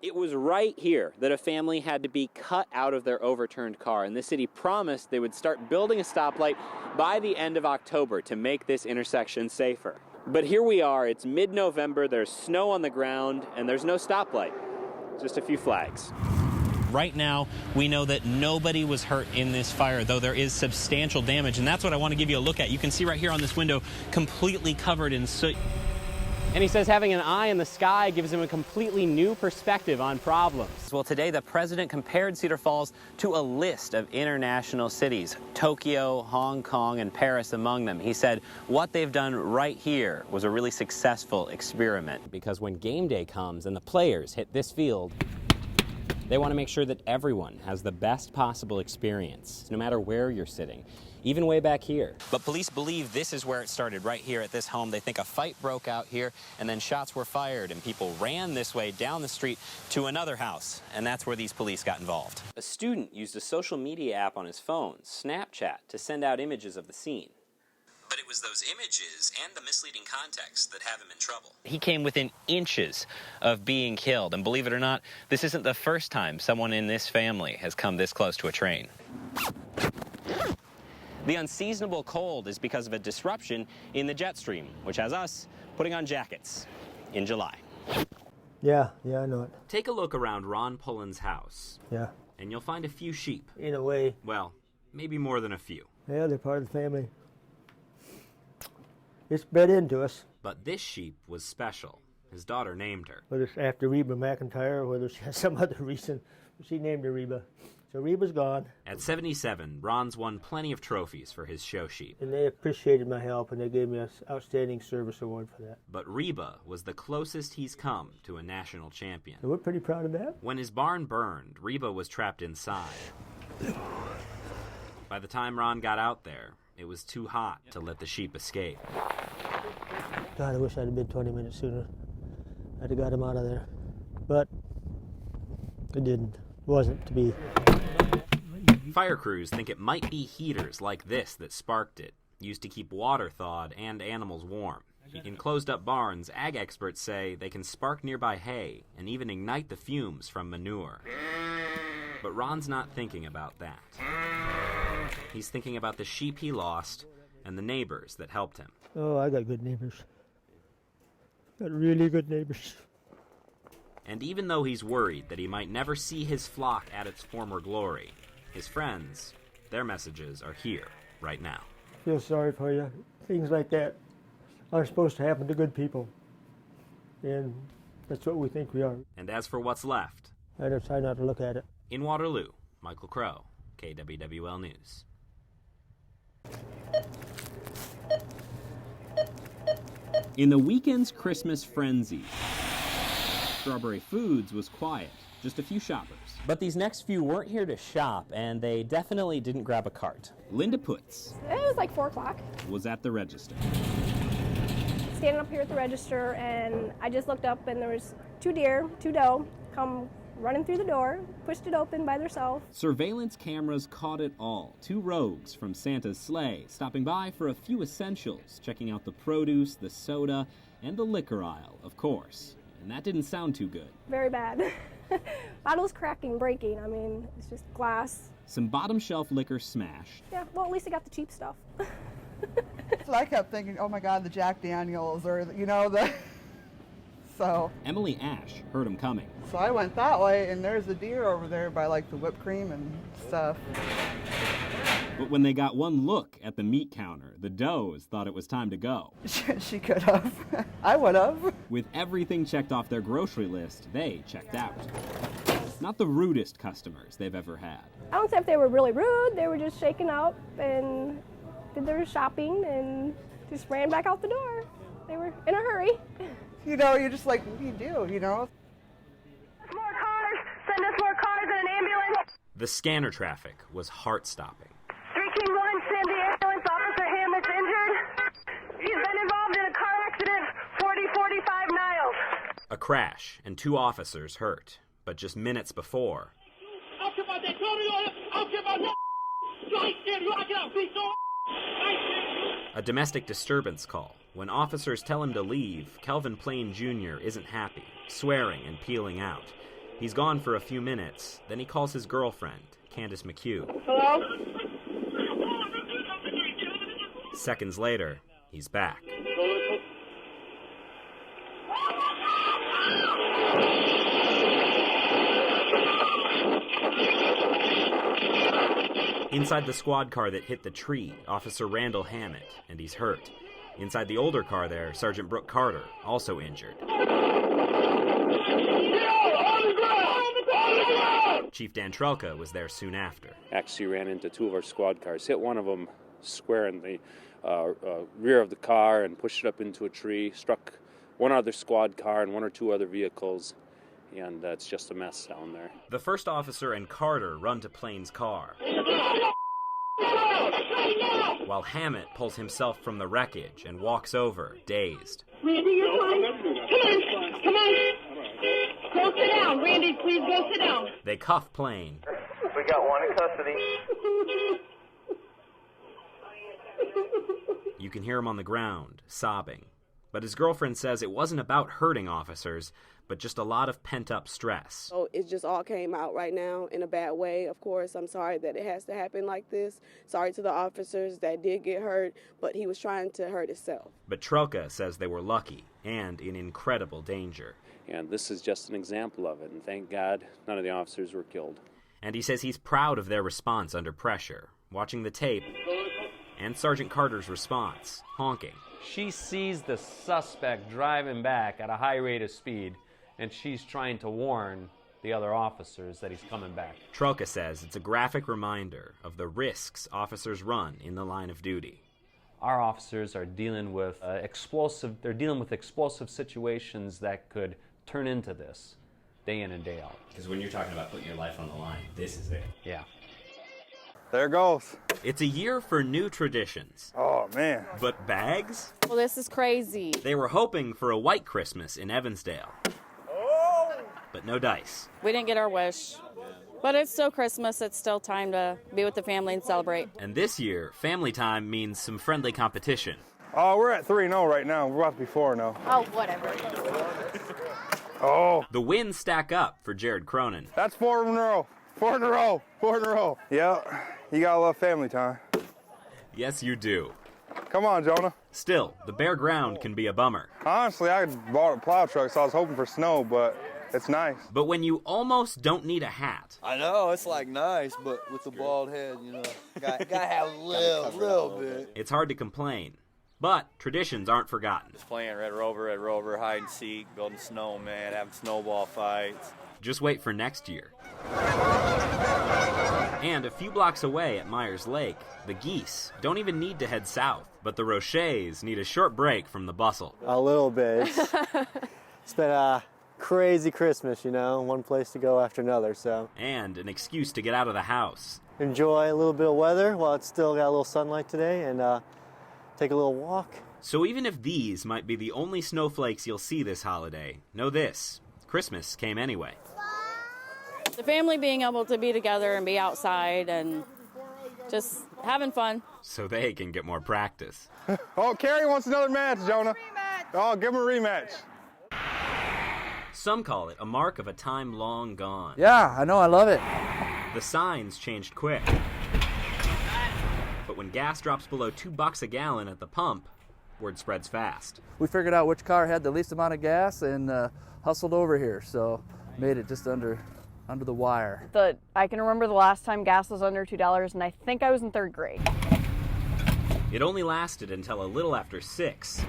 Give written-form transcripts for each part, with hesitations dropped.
It was right here that a family had to be cut out of their overturned car, and the city promised they would start building a stoplight by the end of October to make this intersection safer. But here we are, it's mid-November, there's snow on the ground, and there's no stoplight, just a few flags. Right now, we know that nobody was hurt in this fire, though there is substantial damage, and that's what I want to give you a look at. You can see right here on this window, completely covered in soot. And he says having an eye in the sky gives him a completely new perspective on problems. Well, today the president compared Cedar Falls to a list of international cities, Tokyo, Hong Kong, and Paris among them. He said what they've done right here was a really successful experiment. Because when game day comes and the players hit this field, they want to make sure that everyone has the best possible experience, no matter where you're sitting, even way back here. But police believe this is where it started, right here at this home. They think a fight broke out here, and then shots were fired, and people ran this way down the street to another house, and that's where these police got involved. A student used a social media app on his phone, Snapchat, to send out images of the scene. But it was those images and the misleading context that have him in trouble. He came within inches of being killed, and believe it or not, this isn't the first time someone in this family has come this close to a train. The unseasonable cold is because of a disruption in the jet stream, which has us putting on jackets in July. Yeah, I know it. Take a look around Ron Pullen's house. Yeah. And you'll find a few sheep. In a way. Well, maybe more than a few. Yeah, they're part of the family. It's bred into us. But this sheep was special. His daughter named her. Whether it's after Reba McIntyre or whether she has some other reason, she named her Reba. So Reba's gone. At 77, Ron's won plenty of trophies for his show sheep. And they appreciated my help, and they gave me an Outstanding Service Award for that. But Reba was the closest he's come to a national champion. So we're pretty proud of that. When his barn burned, Reba was trapped inside. By the time Ron got out there, it was too hot to let the sheep escape. God, I wish I'd have been 20 minutes sooner. I'd have got him out of there. But it didn't. It wasn't to be. Fire crews think it might be heaters like this that sparked it, used to keep water thawed and animals warm. In closed-up barns, ag experts say they can spark nearby hay and even ignite the fumes from manure. But Ron's not thinking about that. He's thinking about the sheep he lost and the neighbors that helped him. Oh, I got good neighbors. Got really good neighbors. And even though he's worried that he might never see his flock at its former glory, his friends, their messages are here right now. I feel sorry for you. Things like that are supposed to happen to good people. And that's what we think we are. And as for what's left, I just try not to look at it. In Waterloo, Michael Crowe, KWWL News. In the weekend's Christmas frenzy, Strawberry Foods was quiet, just a few shoppers. But these next few weren't here to shop, and they definitely didn't grab a cart. Linda Putz. It was like 4 o'clock. Was at the register. Standing up here at the register, and I just looked up, and there was 2 deer, 2 doe, come running through the door, pushed it open by themselves. Surveillance cameras caught it all. 2 rogues from Santa's sleigh, stopping by for a few essentials, checking out the produce, the soda, and the liquor aisle, of course. And that didn't sound too good. Very bad. Bottles cracking, breaking. I mean, it's just glass. Some bottom shelf liquor smashed. Yeah, well, at least I got the cheap stuff. So I kept thinking, oh my God, the Jack Daniels, or, you know, the... So Emily Ash heard him coming. So I went that way, and there's a deer over there by, like, the whipped cream and stuff. But when they got one look at the meat counter, the does thought it was time to go. She could have. I would have. With everything checked off their grocery list, they checked out. Not the rudest customers they've ever had. I don't say if they were really rude. They were just shaken up and did their shopping and just ran back out the door. They were in a hurry. You know, you're just like, what do you do, you know? More cars! Send us more cars and an ambulance! The scanner traffic was heart-stopping. 3-1, send the ambulance. Officer Hamlet's injured. He's been involved in a car accident 40-45 miles. A crash and 2 officers hurt. But just minutes before, a domestic disturbance call. When officers tell him to leave, Kelvin Plain Jr. isn't happy, swearing and peeling out. He's gone for a few minutes, then he calls his girlfriend, Candace McHugh. Hello? Seconds later, he's back. Inside the squad car that hit the tree, Officer Randall Hammett, and he's hurt. Inside the older car there, Sergeant Brooke Carter, also injured. Chief Dan Trelka was there soon after. Actually ran into two of our squad cars, hit one of them square in the rear of the car and pushed it up into a tree, struck one other squad car and one or two other vehicles, and it's just a mess down there. The first officer and Carter run to Plain's car, while Hammett pulls himself from the wreckage and walks over, dazed. Randy, you're fine. Come on. Go sit down. Randy, please go sit down. They cuff Plain. We got one in custody. You can hear him on the ground, sobbing. But his girlfriend says it wasn't about hurting officers, but just a lot of pent-up stress. So it just all came out right now in a bad way. Of course, I'm sorry that it has to happen like this. Sorry to the officers that did get hurt, but he was trying to hurt himself. But Trelka says they were lucky and in incredible danger. And this is just an example of it, and thank God none of the officers were killed. And he says he's proud of their response under pressure, watching the tape, and Sergeant Carter's response, honking. She sees the suspect driving back at a high rate of speed, and she's trying to warn the other officers that he's coming back. Trelka says it's a graphic reminder of the risks officers run in the line of duty. Our officers are dealing with explosive situations that could turn into this day in and day out. Because when you're talking about putting your life on the line, this is it. Yeah. There it goes. It's a year for new traditions. Oh, man. But bags? Well, this is crazy. They were hoping for a white Christmas in Evansdale. Oh! But no dice. We didn't get our wish. But it's still Christmas. It's still time to be with the family and celebrate. And this year, family time means some friendly competition. Oh, we're at 3-0 right now. We're about to be 4-0. Oh, whatever. Oh. The wins stack up for Jared Cronin. That's 4 in a row. 4 in a row. 4 in a row. Yeah, you gotta love family time. Yes, you do. Come on, Jonah. Still, the bare ground can be a bummer. Honestly, I bought a plow truck, so I was hoping for snow, but it's nice. But when you almost don't need a hat. I know, it's like nice, but with the bald head, you know, gotta have a little bit. It's hard to complain. But traditions aren't forgotten. Just playing Red Rover, hide and seek, building snowman, having snowball fights. Just wait for next year. And a few blocks away at Myers Lake, the geese don't even need to head south, but the Rochets need a short break from the bustle. A little bit. It's been a crazy Christmas, you know, one place to go after another, so. And an excuse to get out of the house. Enjoy a little bit of weather while it's still got a little sunlight today, and take a little walk. So even if these might be the only snowflakes you'll see this holiday, know this, Christmas came anyway. The family being able to be together and be outside and just having fun. So they can get more practice. Oh, Carrie wants another match, Jonah. Oh, give him a rematch. Some call it a mark of a time long gone. Yeah, I know, I love it. The signs changed quick. But when gas drops below $2 a gallon at the pump, word spreads fast. We figured out which car had the least amount of gas and hustled over here, so made it just under the wire. I can remember the last time gas was under $2, and I think I was in 3rd grade. It only lasted until a little after 6,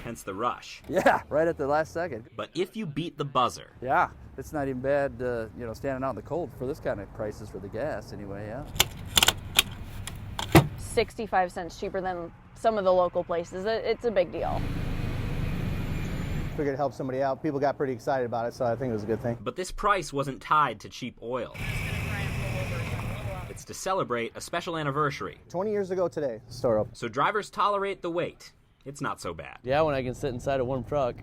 hence the rush. Yeah, right at the last second. But if you beat the buzzer... Yeah, it's not even bad, standing out in the cold for this kind of prices for the gas anyway, yeah. 65 cents cheaper than some of the local places. It's a big deal. Figured to help somebody out. People got pretty excited about it, so I think it was a good thing. But this price wasn't tied to cheap oil. It's to celebrate a special anniversary. 20 years ago today, store opened. So drivers tolerate the wait. It's not so bad. Yeah, when I can sit inside a warm truck.